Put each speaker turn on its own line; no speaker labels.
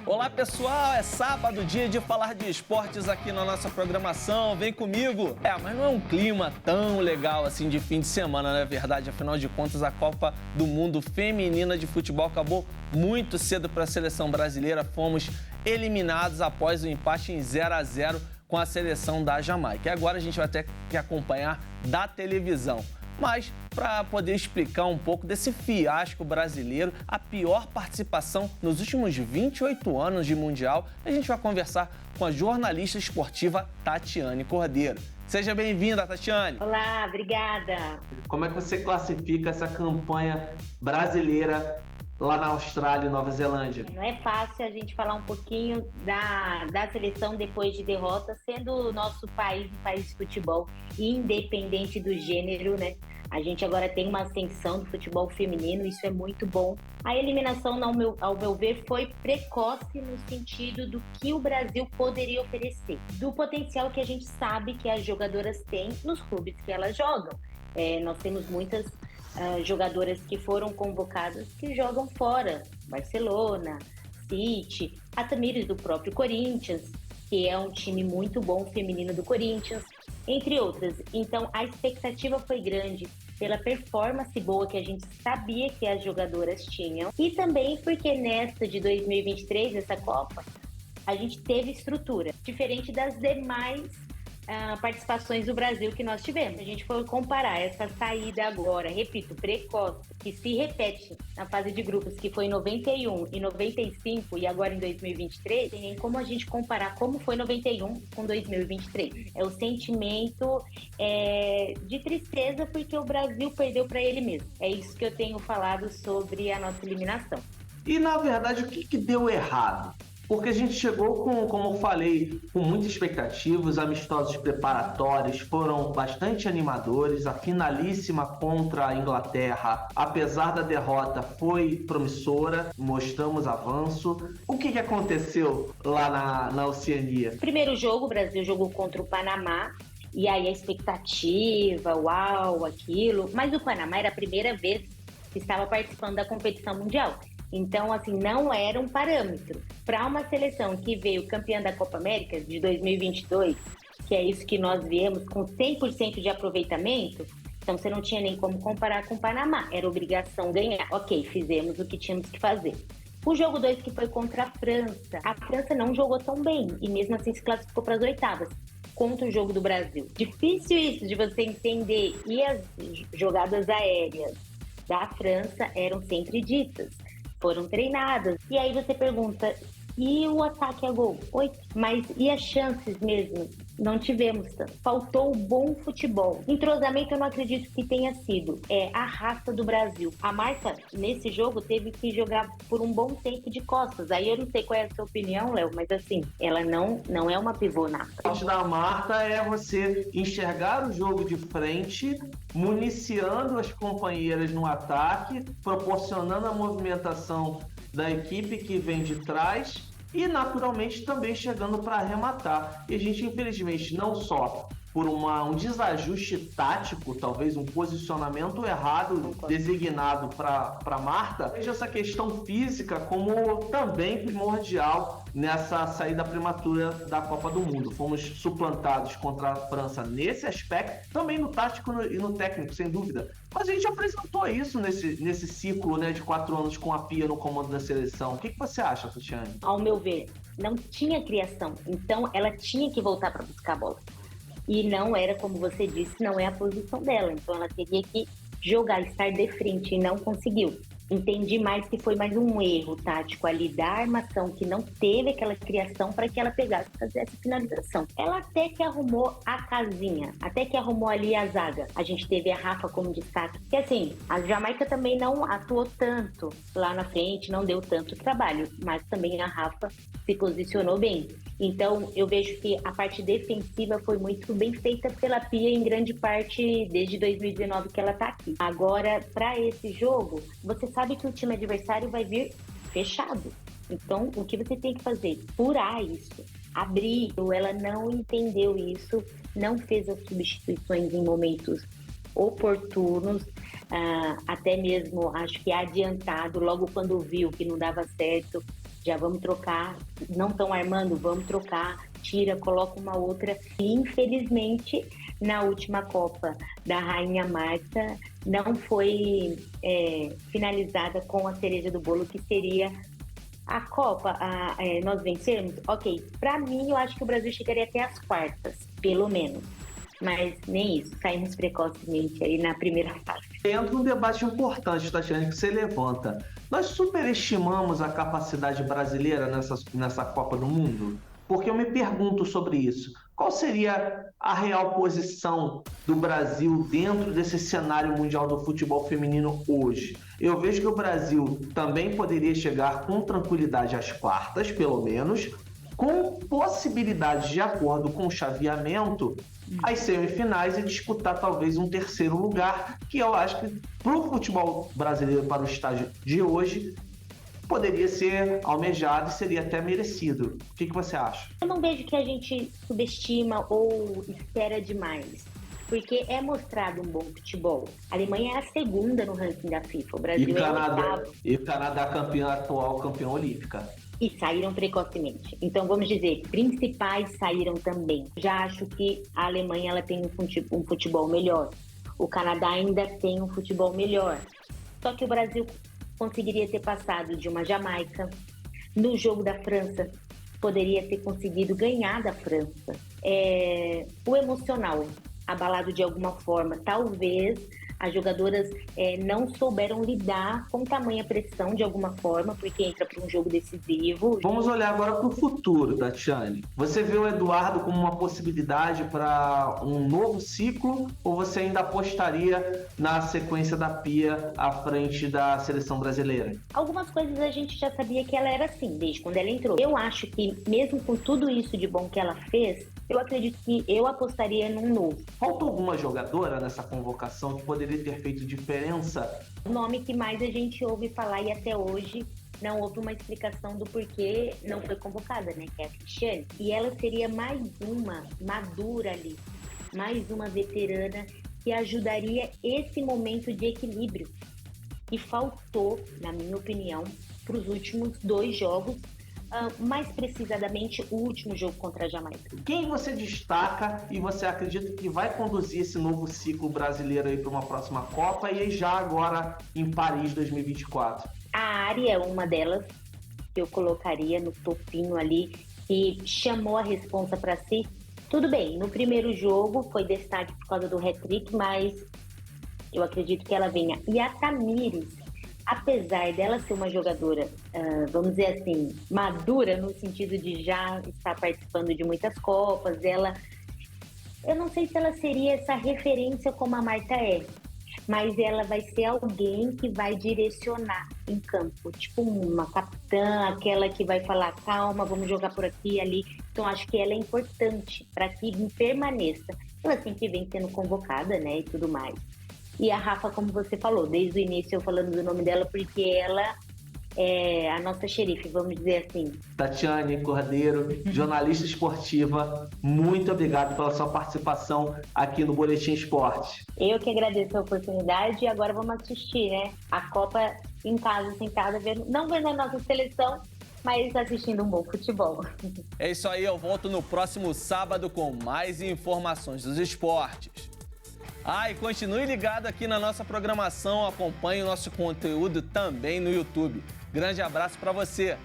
Olá pessoal, é sábado, dia de falar de esportes aqui na nossa programação, vem comigo! Mas não é um clima tão legal assim de fim de semana, não é verdade? Afinal de contas, a Copa do Mundo Feminina de Futebol acabou muito cedo para a seleção brasileira, fomos eliminados após o empate em 0-0 com a seleção da Jamaica. E agora a gente vai ter que acompanhar da televisão. Mas, para poder explicar um pouco desse fiasco brasileiro, a pior participação nos últimos 28 anos de Mundial, a gente vai conversar com a jornalista esportiva Tatiane Cordeiro. Seja bem-vinda, Tatiane.
Olá, obrigada.
Como é que você classifica essa campanha brasileira lá na Austrália e Nova Zelândia?
Não é fácil a gente falar um pouquinho da seleção depois de derrota, sendo o nosso país um país de futebol, independente do gênero, né? A gente agora tem uma ascensão do futebol feminino, isso é muito bom. A eliminação, ao meu ver, foi precoce no sentido do que o Brasil poderia oferecer, do potencial que a gente sabe que as jogadoras têm nos clubes que elas jogam. Nós temos muitas jogadoras que foram convocadas que jogam fora, Barcelona, City, a Tamires do próprio Corinthians, que é um time muito bom feminino do Corinthians, entre outras. Então a expectativa foi grande pela performance boa que a gente sabia que as jogadoras tinham e também porque nesta de 2023, essa Copa, a gente teve estrutura, diferente das demais participações do Brasil que nós tivemos. A gente for comparar essa saída agora, repito, precoce, que se repete na fase de grupos, que foi em 91 e 95 e agora em 2023, tem nem como a gente comparar como foi 91 com 2023. É o sentimento de tristeza porque o Brasil perdeu para ele mesmo. É isso que eu tenho falado sobre a nossa eliminação.
E, na verdade, o que deu errado? Porque a gente chegou como eu falei, com muitas expectativas, os amistosos preparatórios foram bastante animadores, a finalíssima contra a Inglaterra, apesar da derrota, foi promissora, mostramos avanço. O que aconteceu lá na Oceania?
Primeiro jogo, o Brasil jogou contra o Panamá, e aí a expectativa, uau, aquilo, mas o Panamá era a primeira vez que estava participando da competição mundial. Então, assim, não era um parâmetro. Para uma seleção que veio campeã da Copa América de 2022, que é isso que nós viemos, com 100% de aproveitamento, então você não tinha nem como comparar com o Panamá. Era obrigação ganhar. Ok, fizemos o que tínhamos que fazer. O jogo 2, que foi contra a França não jogou tão bem e mesmo assim se classificou para as oitavas, contra o jogo do Brasil. Difícil isso de você entender. E as jogadas aéreas da França eram sempre ditas. Foram treinadas. E aí você pergunta, e o ataque a gol? 8. Mas e as chances mesmo? Não tivemos tanto. Faltou o bom futebol. Entrosamento eu não acredito que tenha sido. É a raça do Brasil. A Marta, nesse jogo, teve que jogar por um bom tempo de costas. Aí eu não sei qual é a sua opinião, Léo, mas assim, ela não é uma pivô nata.
A parte da Marta é você enxergar o jogo de frente, municiando as companheiras no ataque, proporcionando a movimentação da equipe que vem de trás e, naturalmente, também chegando para arrematar. E a gente, infelizmente, não só por um desajuste tático, talvez um posicionamento errado designado para Marta, veja essa questão física como também primordial nessa saída prematura da Copa do Mundo. Fomos suplantados contra a França nesse aspecto, também no tático e no técnico, sem dúvida. Mas a gente apresentou isso nesse ciclo, né, de 4 anos com a Pia no comando da seleção. O que você acha, Tatiane?
Ao meu ver, não tinha criação, então ela tinha que voltar para buscar a bola. E não era, como você disse, não é a posição dela. Então ela teria que jogar, estar de frente e não conseguiu. Entendi mais que foi mais um erro tático ali da armação, que não teve aquela criação para que ela pegasse e fizesse a finalização. Ela até que arrumou a casinha, até que arrumou ali a zaga. A gente teve a Rafa como destaque. E assim, a Jamaica também não atuou tanto lá na frente, não deu tanto trabalho, mas também a Rafa se posicionou bem. Então, eu vejo que a parte defensiva foi muito bem feita pela Pia em grande parte desde 2019 que ela está aqui. Agora, para esse jogo, você sabe que o time adversário vai vir fechado. Então, o que você tem que fazer? Furar isso, abrir. Ela não entendeu isso, não fez as substituições em momentos oportunos. até mesmo acho que adiantado, logo quando viu que não dava certo, já vamos trocar, não estão armando, vamos trocar, tira, coloca uma outra. E, infelizmente, na última Copa da Rainha Marta, não foi finalizada com a cereja do bolo, que seria a Copa, nós vencermos. Ok, para mim, eu acho que o Brasil chegaria até as quartas, pelo menos. Mas nem isso, saímos precocemente aí na primeira fase.
Entra um debate importante, Tatiana, que você levanta. Nós superestimamos a capacidade brasileira nessa Copa do Mundo? Porque eu me pergunto sobre isso. Qual seria a real posição do Brasil dentro desse cenário mundial do futebol feminino hoje? Eu vejo que o Brasil também poderia chegar com tranquilidade às quartas, pelo menos, com possibilidade, de acordo com o chaveamento, às semifinais e disputar talvez um terceiro lugar, que eu acho que para o futebol brasileiro, para o estágio de hoje, poderia ser almejado e seria até merecido. O que você acha?
Eu não vejo que a gente subestima ou espera demais, porque é mostrado um bom futebol. A Alemanha é a segunda no ranking da FIFA, o Brasil é o oitavo.
E o Canadá atual campeã olímpica.
E saíram precocemente. Então, vamos dizer, principais saíram também. Já acho que a Alemanha ela tem um futebol melhor. O Canadá ainda tem um futebol melhor. Só que o Brasil conseguiria ter passado de uma Jamaica. No jogo da França, poderia ter conseguido ganhar da França. O emocional abalado de alguma forma. Talvez as jogadoras não souberam lidar com tamanha pressão de alguma forma, porque entra para um jogo decisivo.
Vamos olhar agora para o futuro, Tatiane. Você vê o Eduardo como uma possibilidade para um novo ciclo, ou você ainda apostaria na sequência da Pia à frente da seleção brasileira?
Algumas coisas a gente já sabia que ela era assim, desde quando ela entrou. Eu acho que, mesmo com tudo isso de bom que ela fez, eu acredito que eu apostaria num novo.
Falta alguma jogadora nessa convocação que poderia ter feito diferença?
O nome que mais a gente ouve falar, e até hoje não houve uma explicação do porquê não foi convocada, né? Que é a Cristiane. E ela seria mais uma madura ali, mais uma veterana que ajudaria esse momento de equilíbrio que faltou, na minha opinião, para os últimos 2 jogos. Mais precisamente o último jogo contra a Jamaica.
Quem você destaca e você acredita que vai conduzir esse novo ciclo brasileiro aí para uma próxima Copa e já agora em Paris 2024?
A Área é uma delas que eu colocaria no topinho ali, e chamou a responsa para si. Tudo bem, no primeiro jogo foi destaque por causa do hat-trick, mas eu acredito que ela venha. E a Tamires, apesar dela ser uma jogadora, vamos dizer assim, madura no sentido de já estar participando de muitas Copas, eu não sei se ela seria essa referência como a Marta é, mas ela vai ser alguém que vai direcionar em campo, tipo uma capitã, aquela que vai falar, calma, vamos jogar por aqui e ali. Então acho que ela é importante para que permaneça. Ela sempre vem sendo convocada, né, e tudo mais. E a Rafa, como você falou, desde o início eu falando do nome dela, porque ela é a nossa xerife, vamos dizer assim.
Tatiane Cordeiro, jornalista esportiva, muito obrigado pela sua participação aqui no Boletim Esporte.
Eu que agradeço a oportunidade, e agora vamos assistir, né? A Copa em casa, sentada, não vendo a nossa seleção, mas assistindo um bom futebol.
É isso aí, eu volto no próximo sábado com mais informações dos esportes. E continue ligado aqui na nossa programação, acompanhe o nosso conteúdo também no YouTube. Grande abraço para você!